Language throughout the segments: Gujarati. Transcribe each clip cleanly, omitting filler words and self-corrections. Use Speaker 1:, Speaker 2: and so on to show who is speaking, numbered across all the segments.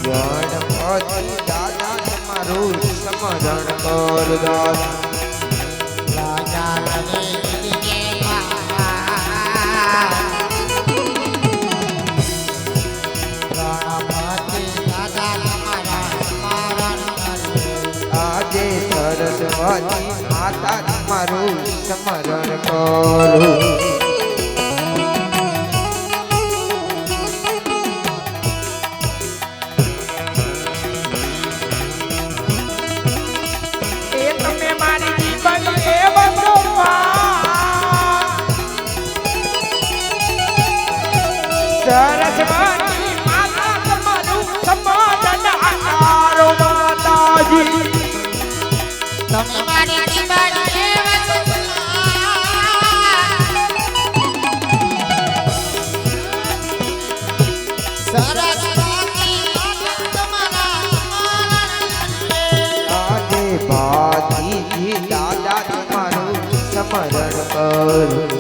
Speaker 1: ગણપતિ દાદા તમારું સ્મરણ કર દાદા
Speaker 2: રાજા
Speaker 1: આજે સરસ્વતી માતા તમારું સ્મરણ કરું
Speaker 3: સરસ્વતી માતા તમારું સમાધાન આકારો માતાજી
Speaker 2: તમે મારી દીવાળી સરસ્વતી
Speaker 1: આજે ભાતીજી દાદા તમારું સ્મરણ કરું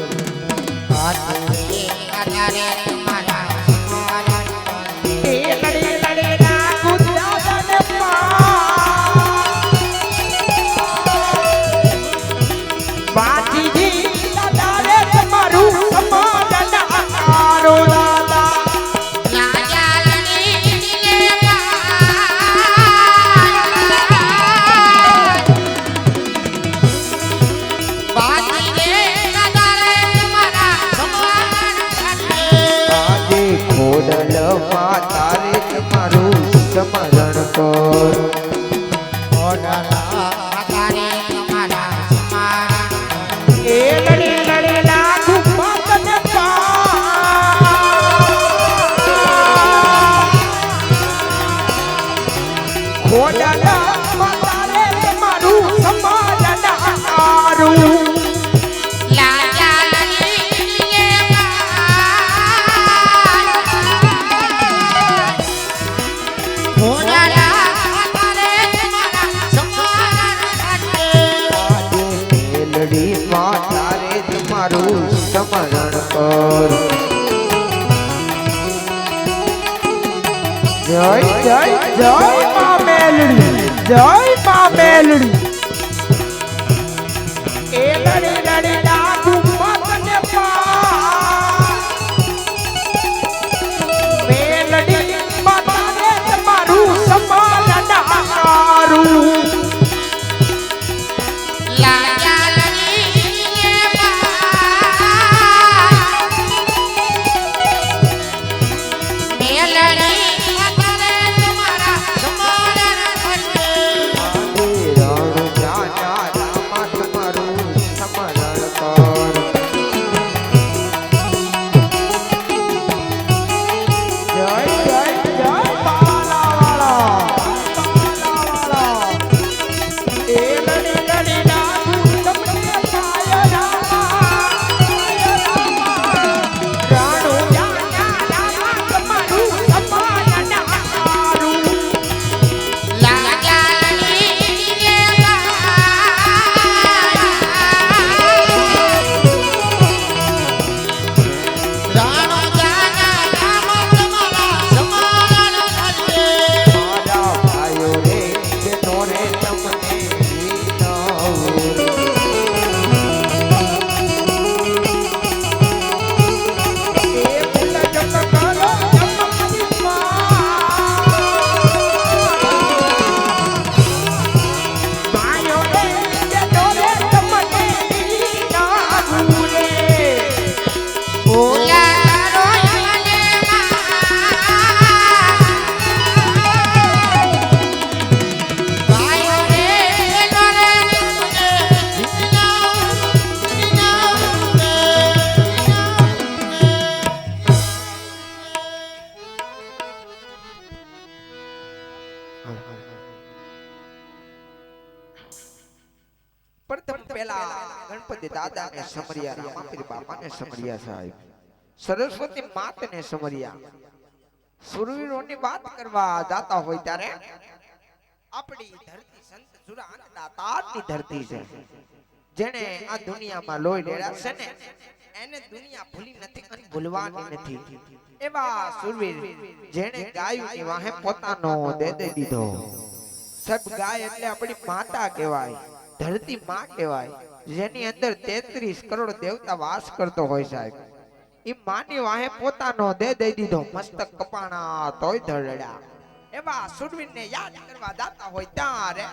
Speaker 1: તારે તમારું સ્મરણ કર
Speaker 3: એ લડી લડેલા ગુફાને ખોડલા માતારે તમારું સમાધાન આકારું
Speaker 1: તારે તમારું સ્મરણ કર
Speaker 3: જય જય જય મા મેલડી જય મા મેલડી એ લડી લડી ડાકુ મતને મેલડી માતાને તમારું સમાધાન આકારું
Speaker 1: પ્રથમ પહેલા ગણપતિ દાદા ને સમર્યા, રામાપીર બાપા ને સમર્યા સાહેબ, સરસ્વતી માત ને સમર્યા. સુરવીરોની વાત કરવા જાતા હોય ત્યારે આપણી ધરતી સંત સુરાન દાતારની ધરતી છે, જેણે આ દુનિયામાં લોહી રેડ્યા છે ને એને દુનિયા ભૂલી નથી અને ભૂલવાની નથી એવા સુરવીર જેણે ગાયું ની વાહે પોતાનો દે દીધો સબ ગાય એટલે આપણી માતા કહેવાય ધરતી માં કહેવાય જેની અંદર 33 કરોડ દેવતા વાસ કરતો હોય સાહેબ ઈ માની વાહે પોતાનો દે દીધો મસ્તક કપાણા તોય ધરડા એવા સુરવીર ને યાદ કરવા જાતા હોય ત્યારે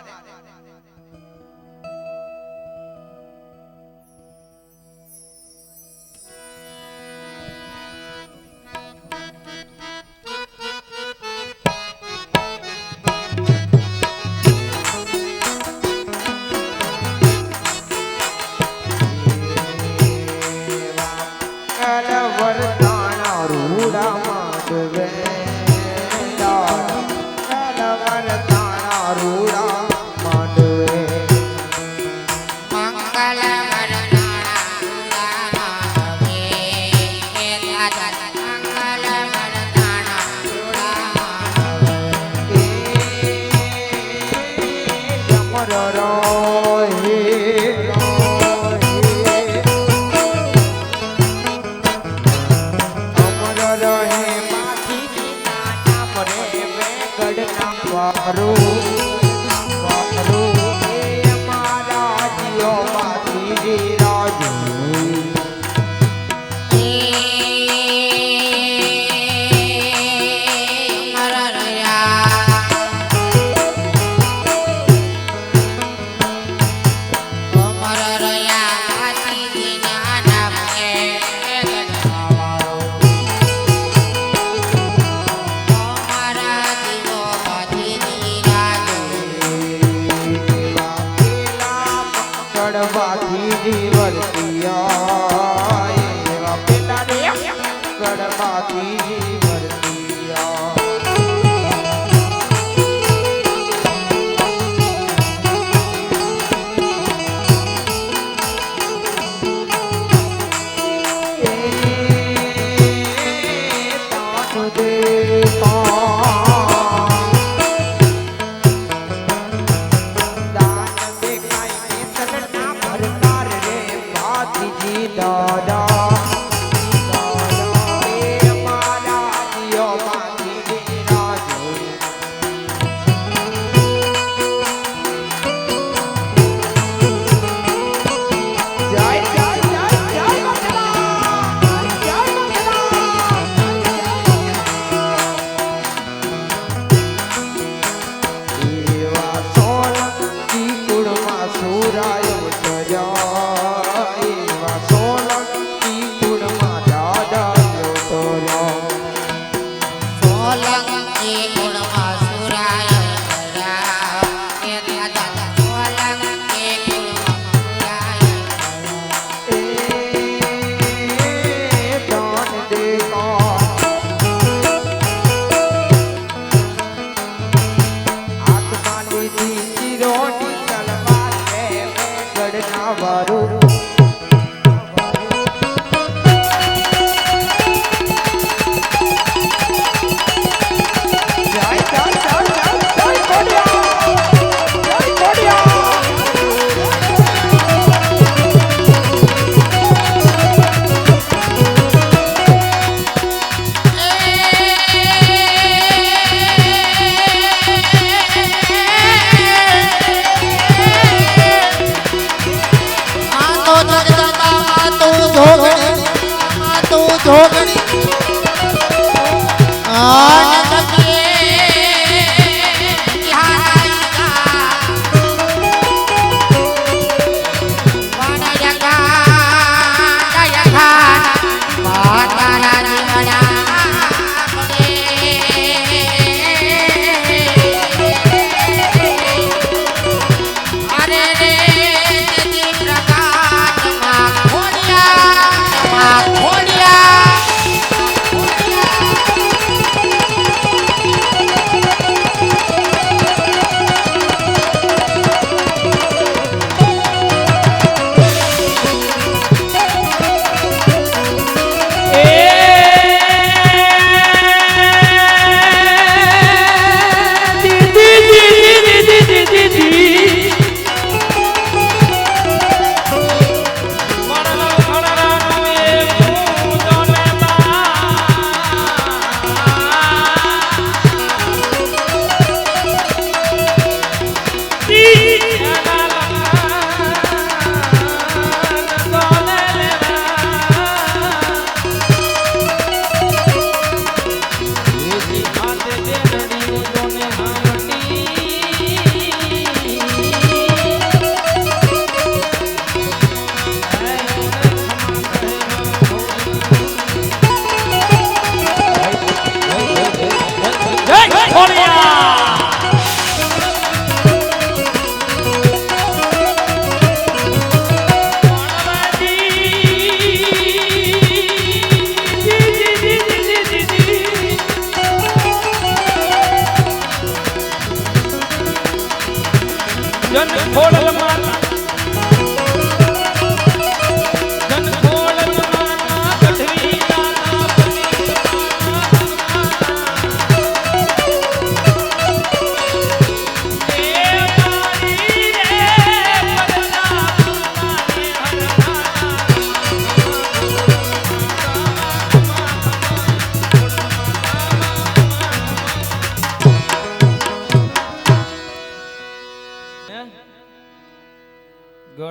Speaker 1: જય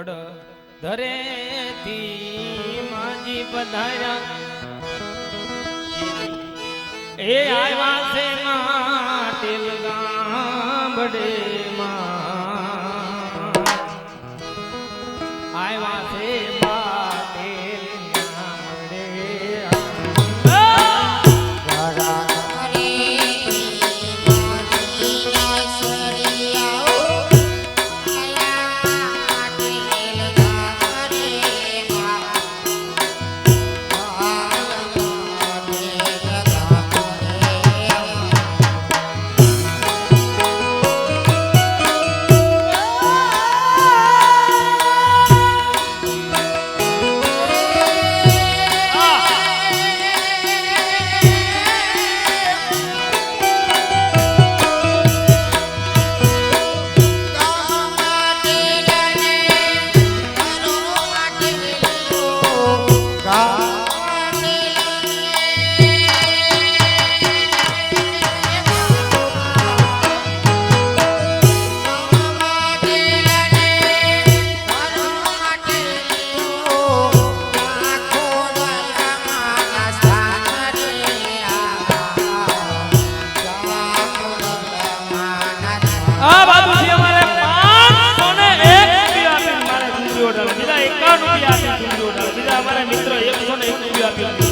Speaker 4: ઘોડ ધરેથી માજી પધાર્યા એ આવ્યા છે માટેલ ગામડે માં આવ્યા છે માટેલ ગામડે આ બાબુજી અમારે 501 રૂપિયા આપીને મારે ચૂંટણી ઓઢાડે બીજા 51 રૂપિયા આપીને ચૂંટણી ઓઢાડે બીજા અમારા મિત્રો 101 રૂપિયા આપીને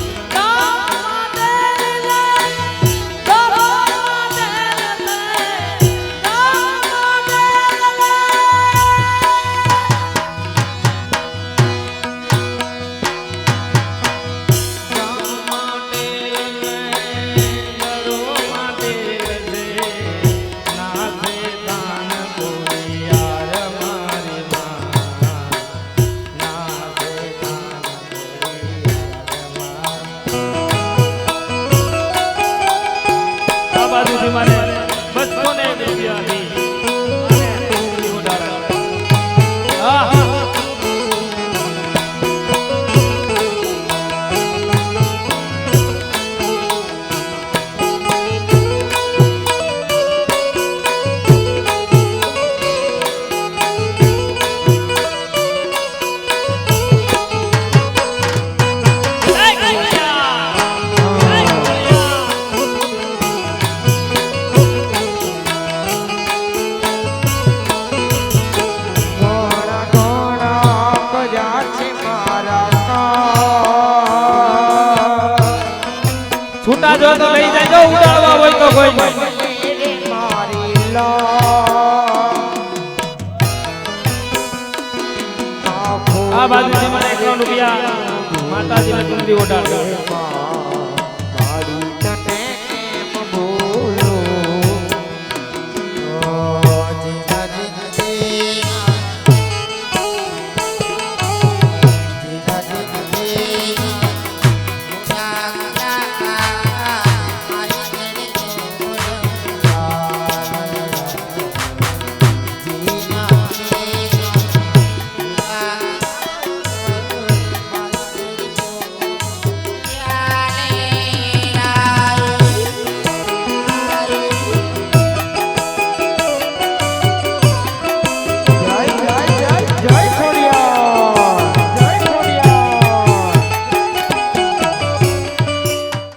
Speaker 4: મારે 201 રૂપિયા આપી હા છૂટા જો તો લઈ જાય જો ઉડાડવા હોય તો કોઈ આ બાજુ મને 51 રૂપિયા માતાજીને ચૂંટણી ઓઢાડે